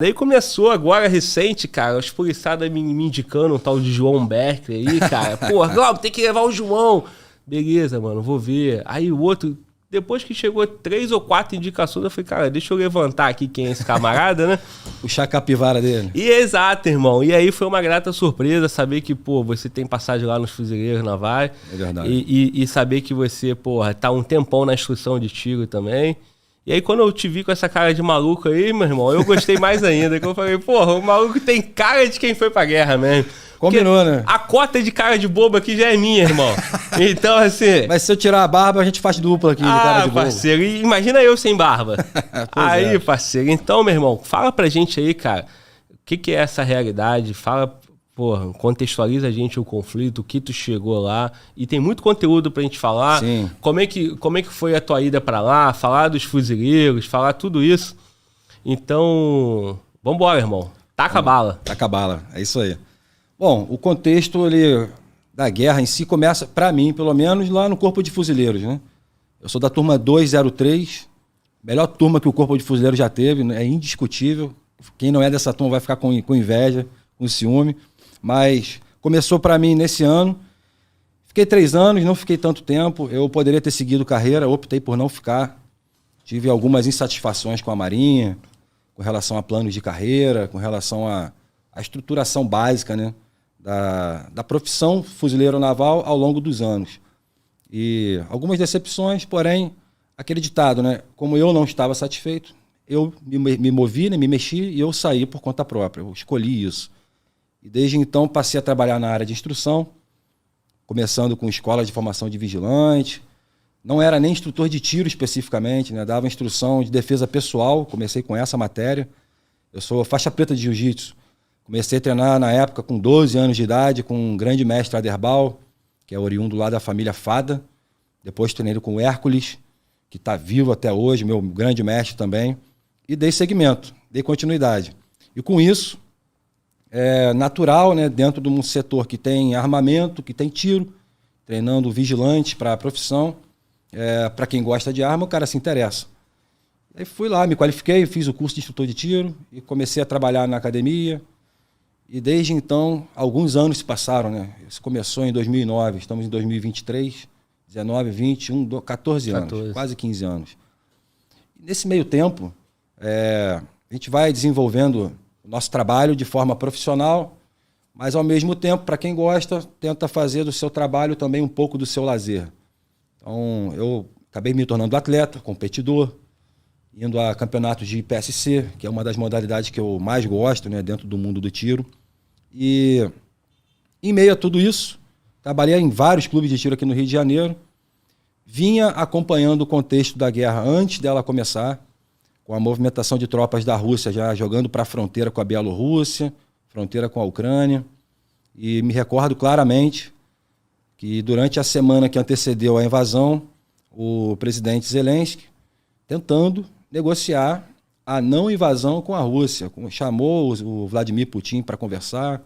Daí começou agora, recente, cara, os policiados me indicando um tal de João Berkeley aí, cara. Pô, Glauber, tem que levar o João. Beleza, mano, vou ver. Aí o outro, depois que chegou 3 ou 4 indicações, eu falei, cara, deixa eu levantar aqui quem é esse camarada, né? Puxar a capivara dele. E exato, irmão. E aí foi uma grata surpresa saber que, pô, você tem passagem lá nos Fuzileiros Navais. É verdade. E saber que você, porra, tá um tempão na instrução de tiro também. E aí, quando eu te vi com essa cara de maluco aí, meu irmão, eu gostei mais ainda. Que eu falei, porra, o maluco tem cara de quem foi pra guerra mesmo. Combinou, né? A cota de cara de bobo aqui já é minha, irmão. Então, assim... Mas se eu tirar a barba, a gente faz dupla aqui de cara de bobo. Parceiro, e imagina eu sem barba. Aí, é. parceiro. Então, meu irmão, fala pra gente aí, cara, o que é essa realidade? Fala... Porra, contextualiza a gente o conflito, o que tu chegou lá. E tem muito conteúdo pra gente falar. Sim. Como é que foi a tua ida pra lá, falar dos fuzileiros, falar tudo isso. Então, vambora, irmão. Taca a bala. Taca a bala, é isso aí. Bom, o contexto da guerra em si começa, pra mim, pelo menos, lá no Corpo de Fuzileiros, né? Eu sou da turma 203, melhor turma que o Corpo de Fuzileiros já teve, é indiscutível. Quem não é dessa turma vai ficar com inveja, com ciúme. Mas começou para mim nesse ano. Fiquei 3 anos, não fiquei tanto tempo. Eu poderia ter seguido carreira, optei por não ficar. Tive algumas insatisfações com a Marinha, com relação a planos de carreira, com relação à estruturação básica, né, da profissão fuzileiro naval ao longo dos anos. E algumas decepções, porém, aquele ditado, né, como eu não estava satisfeito, eu me movi, né, me mexi e eu saí por conta própria. Eu escolhi isso. E desde então passei a trabalhar na área de instrução, começando com escola de formação de vigilante. Não era nem instrutor de tiro especificamente, né? Dava instrução de defesa pessoal, comecei com essa matéria. Eu sou faixa preta de jiu-jitsu. Comecei a treinar na época com 12 anos de idade, com um grande mestre Aderbal, que é oriundo lá da família Fada. Depois treinei com o Hércules, que está vivo até hoje, meu grande mestre também. E dei seguimento, dei continuidade. E com isso... é natural, né, dentro de um setor que tem armamento, que tem tiro, treinando vigilante para a profissão, para quem gosta de arma, o cara se interessa. Aí fui lá, me qualifiquei, fiz o curso de instrutor de tiro e comecei a trabalhar na academia. E desde então, alguns anos se passaram, né? Isso começou em 2009, estamos em 2023, 19, 21, 14 anos, quase 15 anos. E nesse meio tempo, a gente vai desenvolvendo nosso trabalho de forma profissional, mas ao mesmo tempo, para quem gosta, tenta fazer do seu trabalho também um pouco do seu lazer. Então, eu acabei me tornando atleta, competidor, indo a campeonatos de PSC, que é uma das modalidades que eu mais gosto, né, dentro do mundo do tiro. E em meio a tudo isso, trabalhei em vários clubes de tiro aqui no Rio de Janeiro, vinha acompanhando o contexto da guerra antes dela começar, com a movimentação de tropas da Rússia já jogando para a fronteira com a Bielorrússia, fronteira com a Ucrânia. E me recordo claramente que durante a semana que antecedeu a invasão, o presidente Zelensky, tentando negociar a não invasão com a Rússia, chamou o Vladimir Putin para conversar,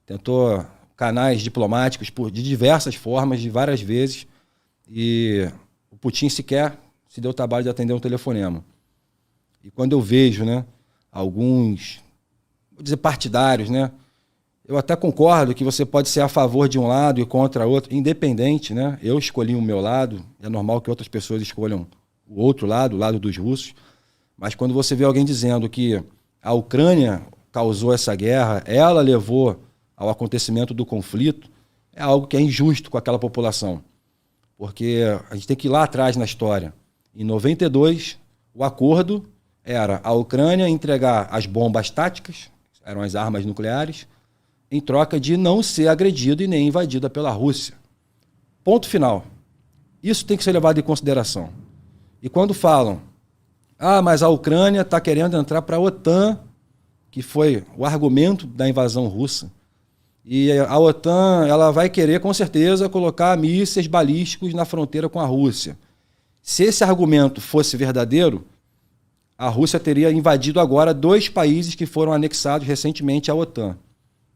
tentou canais diplomáticos de diversas formas, de várias vezes, e o Putin sequer se deu o trabalho de atender um telefonema. E quando eu vejo, né, alguns, vou dizer, partidários, né, eu até concordo que você pode ser a favor de um lado e contra outro, independente, né? Eu escolhi o meu lado, é normal que outras pessoas escolham o outro lado, o lado dos russos, mas quando você vê alguém dizendo que a Ucrânia causou essa guerra, ela levou ao acontecimento do conflito, é algo que é injusto com aquela população. Porque a gente tem que ir lá atrás na história. Em 92, o acordo era a Ucrânia entregar as bombas táticas, eram as armas nucleares, em troca de não ser agredida e nem invadida pela Rússia. Ponto final. Isso tem que ser levado em consideração. E quando falam, mas a Ucrânia está querendo entrar para a OTAN, que foi o argumento da invasão russa, e a OTAN ela vai querer, com certeza, colocar mísseis balísticos na fronteira com a Rússia. Se esse argumento fosse verdadeiro, a Rússia teria invadido agora 2 países que foram anexados recentemente à OTAN.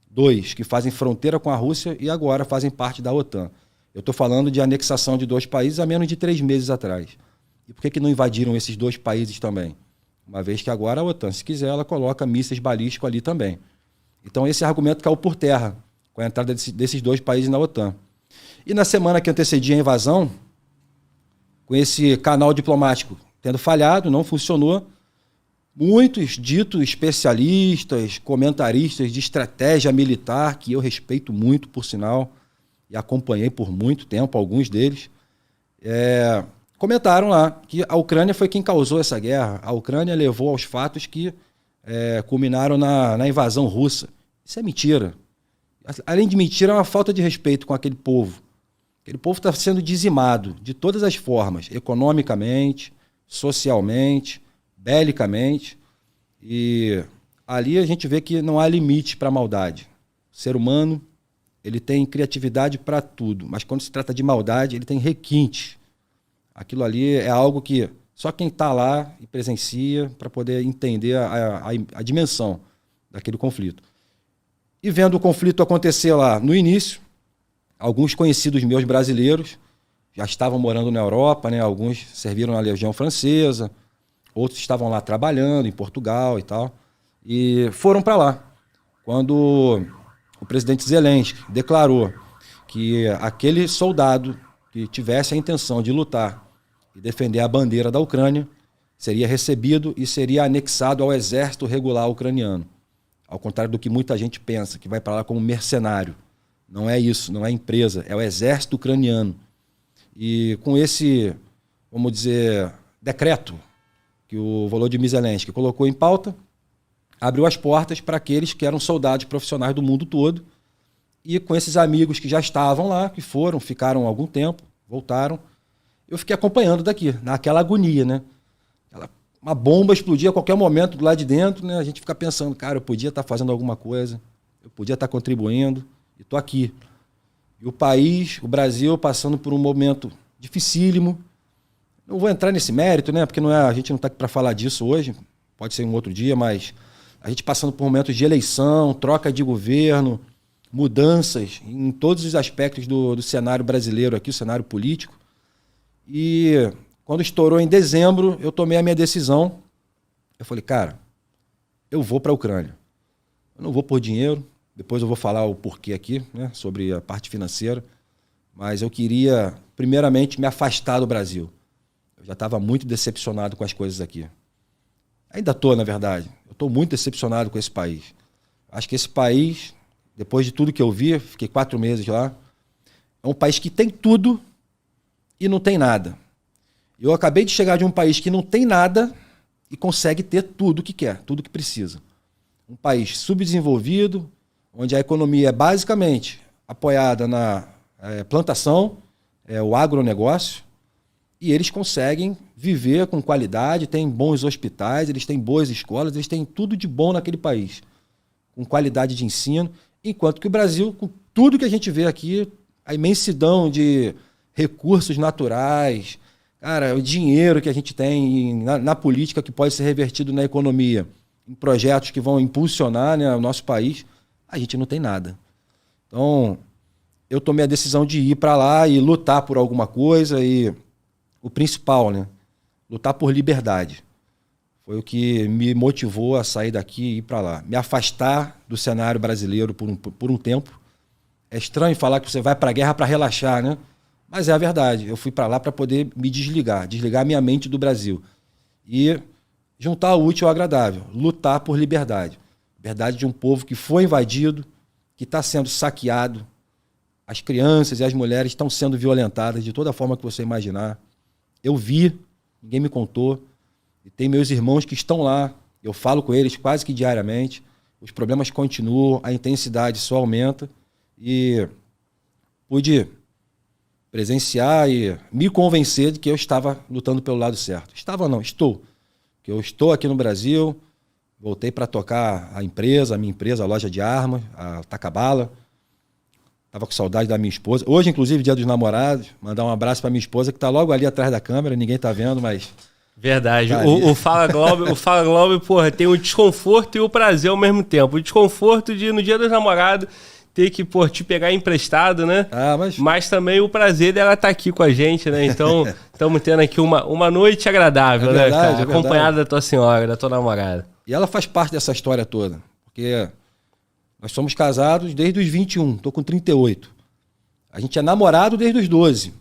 2 que fazem fronteira com a Rússia e agora fazem parte da OTAN. Eu estou falando de anexação de 2 países há menos de 3 meses atrás. E por que não invadiram esses 2 países também? Uma vez que agora a OTAN, se quiser, ela coloca mísseis balísticos ali também. Então esse argumento caiu por terra com a entrada desses 2 países na OTAN. E na semana que antecedia a invasão, com esse canal diplomático tendo falhado, não funcionou, muitos ditos especialistas, comentaristas de estratégia militar, que eu respeito muito, por sinal, e acompanhei por muito tempo alguns deles, comentaram lá que a Ucrânia foi quem causou essa guerra. A Ucrânia levou aos fatos que culminaram na invasão russa. Isso é mentira. Além de mentira, é uma falta de respeito com aquele povo. Aquele povo está sendo dizimado de todas as formas, economicamente, socialmente, belicamente. E ali a gente vê que não há limite para a maldade. O ser humano, ele tem criatividade para tudo, mas quando se trata de maldade, ele tem requinte. Aquilo ali é algo que só quem está lá e presencia para poder entender a dimensão daquele conflito. E vendo o conflito acontecer lá no início, alguns conhecidos meus brasileiros já estavam morando na Europa, né? Alguns serviram na Legião Francesa, outros estavam lá trabalhando em Portugal e tal, e foram para lá. Quando o presidente Zelensky declarou que aquele soldado que tivesse a intenção de lutar e defender a bandeira da Ucrânia seria recebido e seria anexado ao exército regular ucraniano. Ao contrário do que muita gente pensa, que vai para lá como mercenário. Não é isso, não é empresa, é o exército ucraniano. E com esse, vamos dizer, decreto que o Volodymyr Zelensky colocou em pauta, abriu as portas para aqueles que eram soldados profissionais do mundo todo. E com esses amigos que já estavam lá, que foram, ficaram algum tempo, voltaram, eu fiquei acompanhando daqui, naquela agonia, né? Uma bomba explodia a qualquer momento do lado de dentro, né? A gente fica pensando, cara, eu podia estar fazendo alguma coisa, eu podia estar contribuindo, e estou aqui. E o país, o Brasil, passando por um momento dificílimo. Não vou entrar nesse mérito, né? Porque a gente não está aqui para falar disso hoje, pode ser um outro dia, mas a gente passando por momentos de eleição, troca de governo, mudanças em todos os aspectos do cenário brasileiro aqui, o cenário político. E quando estourou em dezembro, eu tomei a minha decisão. Eu falei, cara, eu vou para a Ucrânia. Eu não vou por dinheiro, depois eu vou falar o porquê aqui, né, sobre a parte financeira, mas eu queria, primeiramente, me afastar do Brasil. Eu já estava muito decepcionado com as coisas aqui. Ainda estou, na verdade. Eu estou muito decepcionado com esse país. Acho que esse país, depois de tudo que eu vi, fiquei 4 meses lá, é um país que tem tudo e não tem nada. Eu acabei de chegar de um país que não tem nada e consegue ter tudo o que quer, tudo o que precisa. Um país subdesenvolvido, onde a economia é basicamente apoiada na plantação, o agronegócio, e eles conseguem viver com qualidade, têm bons hospitais, eles têm boas escolas, eles têm tudo de bom naquele país, com qualidade de ensino, enquanto que o Brasil, com tudo que a gente vê aqui, a imensidão de recursos naturais, cara, o dinheiro que a gente tem na política que pode ser revertido na economia, em projetos que vão impulsionar, né, o nosso país, a gente não tem nada. Então, eu tomei a decisão de ir para lá e lutar por alguma coisa e o principal, né, lutar por liberdade. Foi o que me motivou a sair daqui e ir para lá. Me afastar do cenário brasileiro por um tempo. É estranho falar que você vai para a guerra para relaxar, né? Mas é a verdade. Eu fui para lá para poder me desligar minha mente do Brasil. E juntar o útil ao agradável, lutar por liberdade. Liberdade de um povo que foi invadido, que está sendo saqueado. As crianças e as mulheres estão sendo violentadas de toda forma que você imaginar. Eu vi, ninguém me contou. E tem meus irmãos que estão lá. Eu falo com eles quase que diariamente. Os problemas continuam, a intensidade só aumenta. E pude presenciar e me convencer de que eu estava lutando pelo lado certo. Estava não, estou. Que eu estou aqui no Brasil, voltei para tocar a minha empresa, a loja de armas, a Tacabala. Estava com saudade da minha esposa. Hoje, inclusive, dia dos namorados, mandar um abraço para minha esposa, que está logo ali atrás da câmera, ninguém está vendo, mas... Verdade. Tá o Fala Globo, porra, tem o desconforto e o prazer ao mesmo tempo. O desconforto de, no dia dos namorados, ter que, pô, te pegar emprestado, né? Ah, mas também o prazer dela estar aqui com a gente, né? Então, estamos tendo aqui uma noite agradável, É verdade, né, cara? é verdade. Acompanhada da tua senhora, da tua namorada. E ela faz parte dessa história toda. Porque nós somos casados desde os 21, tô com 38. A gente é namorado desde os 12.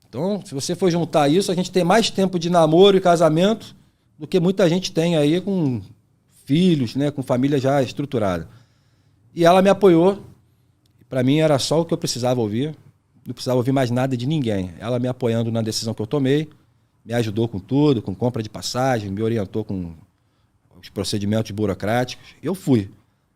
Então, se você for juntar isso, a gente tem mais tempo de namoro e casamento do que muita gente tem aí com filhos, né, com família já estruturada. E ela me apoiou. Para mim era só o que eu precisava ouvir. Não precisava ouvir mais nada de ninguém. Ela me apoiando na decisão que eu tomei, me ajudou com tudo, com compra de passagem, me orientou com os procedimentos burocráticos. Eu fui.